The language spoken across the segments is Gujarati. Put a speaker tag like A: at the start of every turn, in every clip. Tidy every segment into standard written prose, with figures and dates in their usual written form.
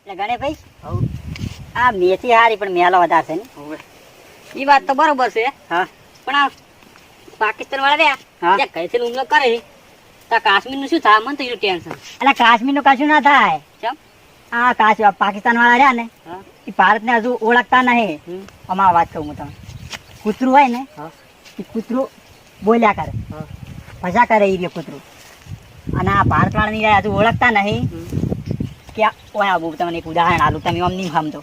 A: ગણે ભાઈ આ મેથી હારી પણ મેલો વધારે છે ને
B: ઈ વાત તો બરોબર છે.
A: હા
B: પણ આ પાકિસ્તાન વાળા રહ્યા
A: હા.
B: ત્યાં કઈથી હુમલો કરે તો કાશ્મીર નું શું થાય મને તો એટલું ટેન્શન.
A: એટલે કાશ્મીર નું કશું ના થાય.
B: કેમ?
A: આ પાકિસ્તાન વાળા રહ્યા ને
B: હા.
A: એ ભારતને હજુ ઓળખતા નહીં. અમાર વાત કહું હું તમને, કૂતરું હોય ને
B: હા.
A: એ કૂતરું બોલ્યા કરે,
B: હા.
A: ભજા કરે એ કૂતરું. અને આ ભારત વાળાની હજુ ઓળખતા નહીં કે ઓય બહુ તમને એક ઉદાહરણ આલું, તમે આમ નહીં સમજો.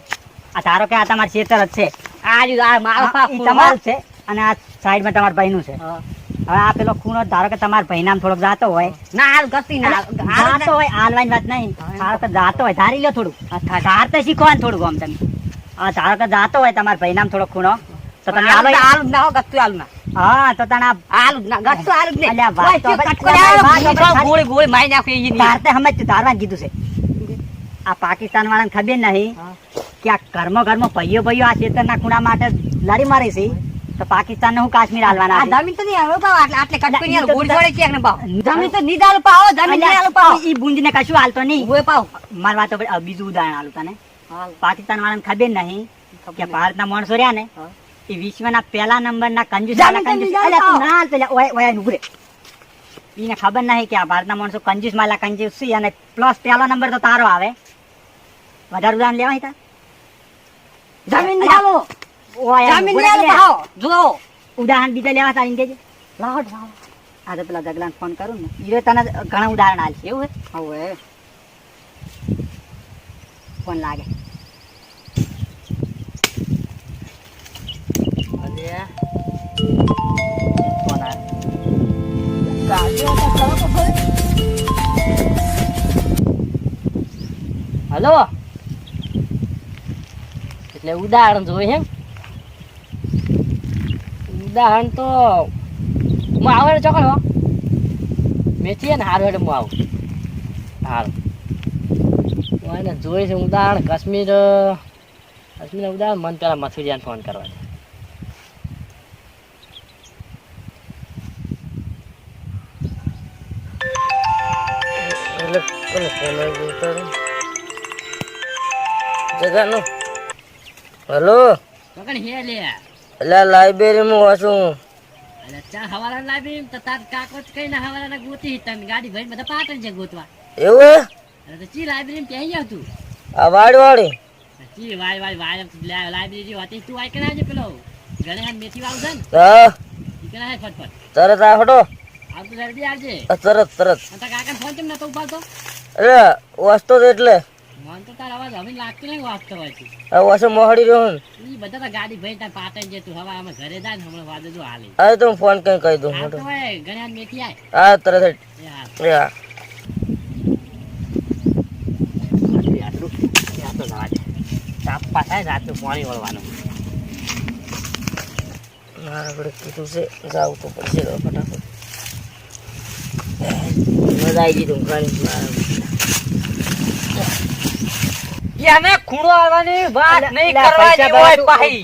A: આ ધારો કે આ તમારું ખેતર જ છે,
B: આ મારો
A: આ ઈ તમારું જ છે અને આ સાઈડમાં તમારા ભાઈનું છે. હવે આ પેલો ખૂણો ધારો કે તમારા ભાઈ નામ થોડોક જાતો હોય,
B: ના હાલ ગસ્તી ના
A: જાતો હોય, હાલવાની વાત નહીં, ધારો કે જાતો હોય, ધારી લો થોડું, ધારતે શીખો ને થોડું આમ તમે. ધારો કે જાતો હોય તમારા ભાઈ નામ થોડો ખૂણો, તો તમે હાલો
B: આલુ ના હો ગસ્તું આલુ ના
A: હા તો તને
B: આલુ ના ગસ્તું આલુ ને
A: અલ્યા વાત તો આપણે
B: ગોળી ગોળી મારી નાખે ઈ ની
A: ધારતે સમજ ધારવાનું કીધું છે. આ પાકિસ્તાન વાળાને ખબર નહીં કે આ ઘરમાં ભાઈઓ આ ખેતરના ખૂણા માટે લડી મારે છે, તો પાકિસ્તાન હું કાશ્મીર હાલવાના
B: આ જમીન તો નહીં હાલો પાવ આટલે કટકણી હાલો ગોળી છોડે કે ને પાવ જમીન તો નહીં હાલો પાવ જમીન નહીં હાલો પાવ
A: ઈ બુંજને કશું હાલતો નહીં.
B: ઓય પાવ
A: મારી વાત તો બીજું ઉદાહરણ આલું તને. પાકિસ્તાન વાળાને ખબર નહીં કે ભારતના માણસો રહ્યા ને એ વિશ્વના પહેલા નંબરના કંજૂસ એને ખબર નહીં કે આ ભારતના માણસો કંજૂસ માલા કંજૂસ છે, અને પ્લસ પહેલો નંબર તો તારો આવે. વધારે ઉદાહરણ લેવાય તા
B: જમીન નહીં હાલો જમીન નહીં હાલો પાવ જો
A: ઉદાહરણ બીજા લેવા તા ઇન્કે
B: લાવો
A: આ તો પેલા જગલાને ફોન કરું ને ઈ તને ઘણા ઉદાહરણ આલશે. એવું
B: હવે
A: ફોન લાગે
B: હલો એટલે ઉદાહરણ જોઈ હે ઉદાહરણ તો હું આવે ચોકડ હો મેથી ને હારું એટલે હું આવું હારું એને જોઈ છે ઉદાહરણ કાશ્મીર ઉદાહરણ મને પેલા મથુરિયાને ફોન કરવા દે.
C: જગાનું હેલો
B: ચોકડ હે લે
C: એટલે લાઇબ્રેરીમાં વાંચું.
B: એટલે ચા હવાલા લાવી તો તાર કાકોચ કઈ ના હવાલા ગોતી તમે ગાડી ભરી બધા પાટણ છે ગોતવા.
C: એવું
B: એટલે તો ચી લાઇબ્રેરી ત્યાં જાવ તું
C: આ વાડી
B: ચી વાય લાઇબ્રેરી હતી તું આઈ કરા છે પેલો ગણેશ મેથી વાળું છે ને
C: હા
B: ઈ કરા હે ફટફટ
C: તરત આ ફટો
B: આવતું જલ્દી આવજે.
C: તરત
B: અને તાર કાકાને ફોન કેમ નતો ઉપાડતો?
C: એટલે વાંચતો તો એટલે
B: મન તો તાર અવાજ હવે લાગતો નહીં વાત કરવાથી.
C: આ વાંચો મોહડી રહ્યો ને.
B: ઈ બધા તો ગાડી ભરી તાર પાટણ છે તું હવે અમે ઘરે જાય ને હમણાં વાદે જો હાલે
C: હવે તો હું ફોન કઈ કહી દઉં
B: આવતો
C: મોટો.
B: હોય ગણેશ મેથી આય
C: હા તરત
B: એ હા. તાપા થાય રાતનું પાણી વળવાનું.
C: મારા આપણે કીધું છે જાવું તો પડશે તો ફટાફટ. મજા આવી ગઈ તું
B: એને ખૂણો આવવાની વાત નહીં કરવાની હોય પાહી.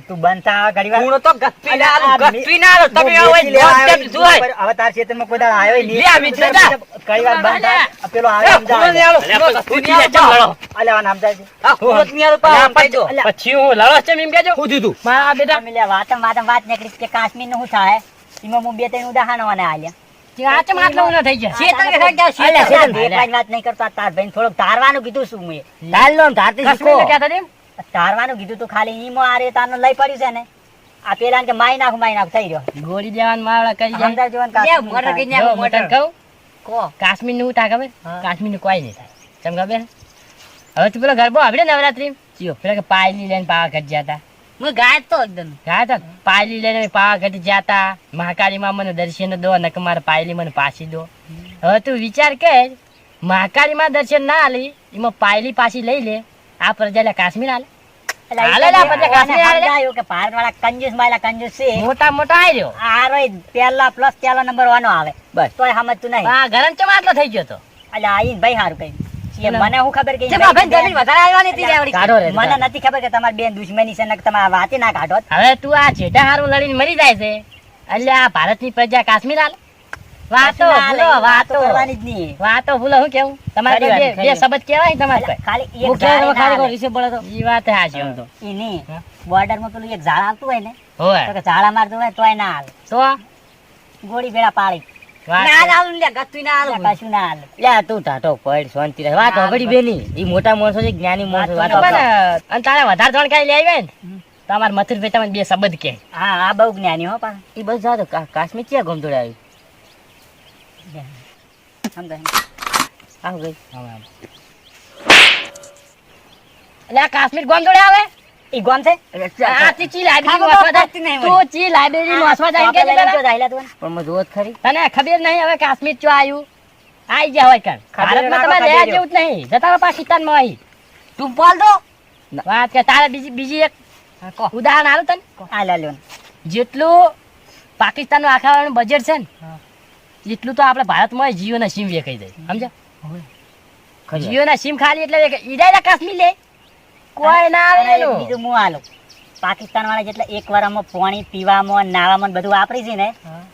A: તું બનતા ઘડીવાર
B: ખૂણો તો ગસ્તી ના આલો,
A: આ
B: ગસ્તી ના આલો. તમે આવો
A: મેથી લેવા
B: મોજ
A: આવ્યો
B: કેમ જોવાય?
A: હવે તાર ખેતરમાં કોઈ દાડો આવ્યો નહીં.
B: લે આ મિત્ર જા.
A: ઘડીવાર બનતા પેલો
B: એ
A: આવે
B: ખૂણો નહીં આલો, ખૂણો ગસ્તી નહીં આલો, ચમ લડો.
A: અલ્યા નામ જાય છે.
B: આ ખૂણો જ નહીં આલો, પાવ આમ પાડજો.
A: અલ્યા.
B: પછી હું લડો છે એમ કહેજો. શું થયું તું? મારા બેટા
A: તમે લ્યા વાતમ વાત નીકળી કે કાશ્મીર નું શું થાય એમાં હું બે ત્રણ ઉદાહરણો અને આલ્યા.
B: આ ચમ આટલો ઊંધો થઈ ગયા? શેતર કે થઈ ગયા?
A: અલ્યા,
B: શેતર.
A: શેતર, એકલાની વાત નહીં કરતો. આ તાર ભાઈને થોડોક ધારવાનું કીધું શું મેં.
B: ધાર લો ને, ધારથી
A: કાશ્મીરને
B: શીખો.
A: ક્યાં થતી? ધારવાનું કીધું તું ખાલી ઈમો આ રે તારનો લઈ પડ્યું છે ને આ પેલા કે માઈ નાખ થઈ રહ્યો.
B: ગોળી દેવાન માવડા કરી જાય.
A: સમજાય જોવાનું
B: લે,
A: કાશ્મીર
B: મોટર કઈ
A: થાય.
B: નાખો, મોટર કહું?
A: કહો.
B: કાશ્મીરનું હું થાય ખબર?
A: હા.
B: કાશ્મીરનું કોઈ નહીં થાય. ચમ ખબર? હવે તું પેલો ગરબો આવડે નવરાત્રી ચિયો પેલા કે પાયલી લઈને પાવાગઢ ગયા હતા.
A: હું ગાય તો એકદમ
B: ગયા હતા પાયલી લઈને પાવાગઢ ગયા હતા. મહાકાળીમાં મને દર્શન દો નકે મારે પાયલી મને પાછી દો. હવે તું વિચાર કર, મહાકાળીમાં દર્શન ના આલી એમાં પાયલી પાછી લઈ લે. આ પ્રજા કાશ્મીર હાલે હાલે લા, પછી કાશ્મીર હાલે.
A: સમજાયું કે ભારત વાળા કંજૂસ માયલા કંજૂસ છે.
B: મોટા મોટા આવી રહ્યો.
A: આ રોય પહેલા પ્લસ પહેલો નંબર વાનો આવે
B: બસ
A: તોય સમજતું નહીં.
B: આ ગરમ ચમ આટલો થઈ ગયો તો.
A: અલ્યા આઈને ભાઈ હારું કઈ મને હું ખબર કે
B: ચમ આ ભાઈ જમીન વધારે આવવાની હતી રે આવડી. કાઢો રે.
A: મને નથી ખબર કે તમારી બેન દુશ્મની છે ને કે તમે આ વાતે ના કાઢો.
B: હવે તું આ જેઠા હારું લડીને મરી જાય છે એટલે આ ભારતની પ્રજા કાશ્મીર હાલે વાતો
A: કશું ના
B: ભૂલો,
A: લે,
B: વાતો
A: કરવાની જ નહીં.
B: વાતો ભૂલો હું કેવું તમારે
A: ખરી વાત,
B: બે
A: ખરી વાત.
B: શબ્દ કહેવાય ને તમારે કોઈ?
A: ખાલી એક
C: હું
A: ઝાડ
C: ક્યારે
A: ના
C: ખાલી
A: હાલે.
C: રીસે પડે તો
B: ઈ વાત હાચી આમ તો.
A: ઈ નહીં.
B: હા.
A: બોર્ડરમાં પેલું એક ઝાડ આવતું હોય ને
B: હોય
A: તો કે ઝાડા મારતું હોય તોય ના હાલે.
B: તો
A: ગોળી ભેળા પાડી
B: વાત
C: ના હાલું લે ગતું ના હાલું
A: કશું ના હાલે.
C: લે તું ટાટો પડ શાંતિ રહે વાત હબડી બેની ઈ મોટા માણસો છે જ્ઞાની માણસો વાત
B: પણ,
C: હંભળો.
B: અને તારે વધારે જાણકારી લઈ આવે ને
A: હમ.
B: તો અમારે મથુરભાઈ તમને બે શબ્દ કહે.
A: હા આ બહુ જ્ઞાની હો પણ
C: ઈ બસ જા તો કાશ્મીર ક્યાં ગમતોડે આવ્યું
A: સમજાય.
C: આવ ગઈ
B: એટલે આ કાશ્મીર ગોમ જોડે આવે
A: ઈ ગોમ છે
B: આ તી ચી લાઇબ્રેરી
A: ખબર
B: વાંચવા
A: પડતી નહીં
B: જાય તું ચી લાઇબ્રેરી વાંચવા જાય કે
A: આપણે લઈને જો જાયલા તું.
C: પણ મને જોત ખરી
B: તને ખબર નહીં હવે કાશ્મીર ચો આવ્યું આઈ ગયા હોય કાન
A: ખબર
B: ભારતમાં
A: રાખો,
B: તમારે રહ્યા
A: ખબર
B: જેવું જ નહીં જતા રહો પાકિસ્તાનમાં આવી
A: તું બોલ દો
B: વાત કે તારે બીજી એક ઉદાહરણ આલું તને
A: આ લે લ્યો.
B: જેટલું પાકિસ્તાનનું આખા બજેટ છે ને
A: હા.
B: એટલું તો આપણે ભારતમાં જીઓના સિમ વેચાઈ જાય સમજ્યા
C: ખરી વાત.
B: જીઓના સિમ ખાલી એટલે ઈડાયલા કાશ્મીર લે કોઈ ના આવે
A: અને એક
B: એનું.
A: બીજું હું આલું પાકિસ્તાન વાળા જેટલા એક વારમાં પાણી પીવામાં નાવામાં બધું વાપરી છે ને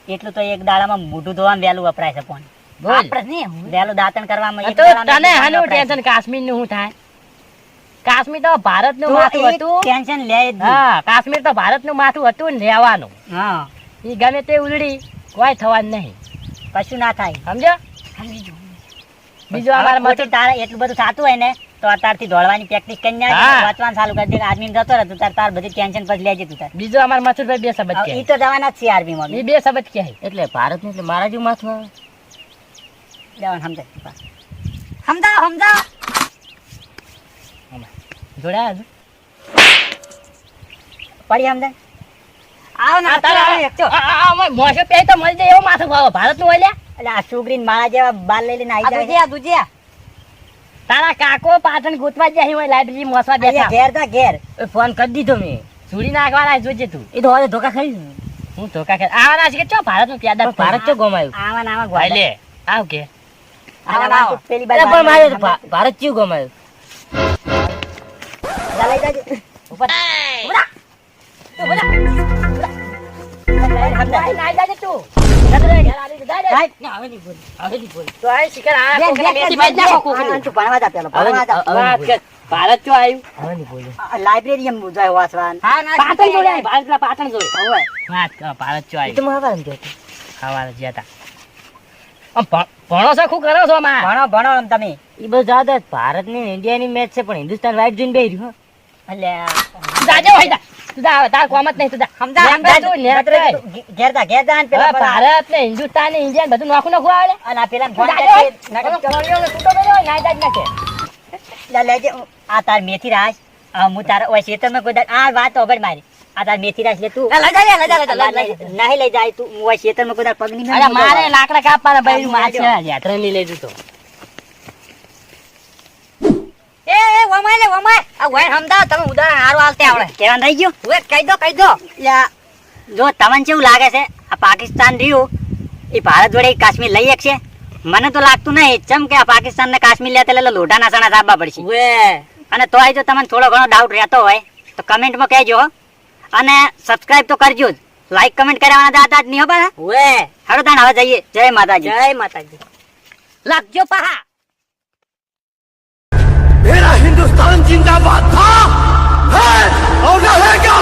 A: એટલું તો એક દાડામાં મોઢું ધોવામાં વહેલું વપરાય છે પાણી.
B: બોલ
A: આપણે નહીં વહેલું દાંતણ કરવામાં એક
B: તો
A: દાડામાં
B: તને
A: એટલું
B: હાનું
A: પાણી વપરાય છે.
B: ટેન્શન કાશ્મીરનું શું થાય કાશ્મીર તો ભારતનું
A: તો
B: માથું
A: એક
B: હતું
A: ટેન્શન લે જ નહીં.
B: હા કાશ્મીર તો ભારતનું માથું હતું ને રહેવાનું
A: હા
B: એ ગમે તે ઉલડી કોઈ થવાનું નહીં
A: કશું ના થાય.
B: સમજો બીજું અમારે
A: હવે ખોટી તારે એટલું બધું થતું હોય ને તો અત્યારથી દોડવાની પ્રેક્ટિસ કરીને
B: હા.
A: વાંચવાનું ચાલુ કરી દે આર્મી જતો રહે તું તાર બધી ટેન્શન પછી લેજે તું તાર.
B: બીજું અમારે મથુરભાઈ બે શબ્દ
A: હવે
B: કહે
A: ઈ તો જવાના જ છે આર્મી માં
B: એ બે શબ્દ કહે
C: એટલે ભારત એટલે મારા જેવું માથું આવે
A: લેવાનું સમજાય સમજાવ સમજાવ
B: જોડ્યા હજુ?
A: પડી સમજાય આવો ને
B: આ તારા-
A: અત્યારે એકચો.
B: મોસો પહેરી તો મળી જાય એવો માથું ભાવ ભારતનું હોય લ્યા.
A: એટલે આ સુગરીન માળા જેવા બાલ લઈ લઈને આવી જાય છે.
B: તારા કાકો પાટણ ગોતવા જ જાય હોય લાઇબ્રેરી મોસવા
A: અહીંયા
B: બેઠા
A: ઘેર તા ઘેર
C: એ ફોન કરી દીધો મેં
B: છોડી નાખવાના જોજે તું
C: એ તો હવે ધોકા ખાઈ ને.
B: હું ધોકા ખેર આવાના છે કે ચો ભારતનું પ્યાદા
C: પણ ભારત ચો ગમાયું
A: આવા ને આવા
B: ભાઈ
A: ગોળા.
B: લે આવ કે
A: આવા ને આવા પેલી
C: અરે
A: બાજુ
C: પણ મારે તો
A: સમજાય.
C: ભારત ચેવું ગમાયું
A: જા લઈ જાજે. ઉપર. ઉભરા. તું ઉભરા. સમજાય.
B: નાઈ જાજે તું નકરે ઘેર આવી તો જાજે.
A: સાહેબ,
C: હવે નહીં બોલ હવે નહીં બોલ
B: તો આ શિકાર આ
A: બેન,
B: કોકને
A: બેન,
B: મેથી
A: બેન,
B: બાજ નાખો કોકને.
A: આ તું ભણવા જા પેલો,
C: હવે
A: ભણવા જા.
C: હવે
B: વાત કર. ભારત ચો આવ્યું
C: હવે નહીં બોલે
A: આ લાઇબ્રેરી એમ જાય વાંચવાનું.
B: પાટણ જોડે આવ્યું, ભારતના પાટણ જોડે
A: હવે.
B: વાત કર ભારત ચો
C: એ
B: આવ્યું
C: તો હું હવારે કહેતો
B: ખાવા ગયા તા આમ ભણો છો શું કરો છો માં
A: ભણો ભણો આમ તમે
C: એ બસ જાદા ભારત ની ઇન્ડિયાની મેચ છે પણ હિન્દુસ્તાન વાઇટ જોઈને બેહી રહ્યું
A: એટલે
B: જાજે હોય જા તું જા તાર કોમ જ નહીં તું જા
A: સમજા
B: નેમ જા તું, નેમ જા.
A: ઘેર જા ને પેલા
B: હવે ભારત ને હિન્દુસ્તાન ને ઇન્ડિયા બધું નાખું નાખું આવે લે.
A: અને આ પેલા
B: તું
A: ફોન
B: જાજે
A: કરશે,
B: હોય.
A: નકર
B: હવે કોળીઓને તૂટો કર્યો હોય, નાઈ જાજ નાખે.
A: લે લેજે આ તાર મેથી રાસ હું તારા ઓય ખેતરમાં કોઈ દાડ- આ વાત ઓગળ મારી આ તાર મેથી રાસ લે તું નહીં લઈ જાય તું હું ઓય ખેતરમાં કોઈ દાડ પગ નહીં
B: અરે
A: નાખું.
B: મારે લાકડા કાપવાના બૈરું માં છે યાત્રા નહીં લઈ જતો
A: એ વમાય લે વમાય આ ઓય સમજાવ તમે ઉદાહરણ હારું આલતે આવડે કેવાન રહી ગયું ઓય કહી દો લે જો તમને કેવું લાગે છે આ પાકિસ્તાન રહ્યું એ ભારત જોડે કાશ્મીર લઈ શકશે મને તો લાગતું નહીં ચમ કે આ પાકિસ્તાન ને કાશ્મીર લેતા એટલે લોઢા નાસણા સાબા પડશે અને તોય જો તમને થોડો ઘણો ડાઉટ રહેતો હોય તો કમેન્ટમાં કહેજો હો. અને સબસ્ક્રાઇબ તો કરજો જ લાઈક કમેન્ટ કરવાના દાતા જ નહીં હો બા હારો તાણ હવે જઈએ જય માતાજી લાગજો પહા
D: मेरा हिंदुस्तान जिंदाबाद था है और रहेगा।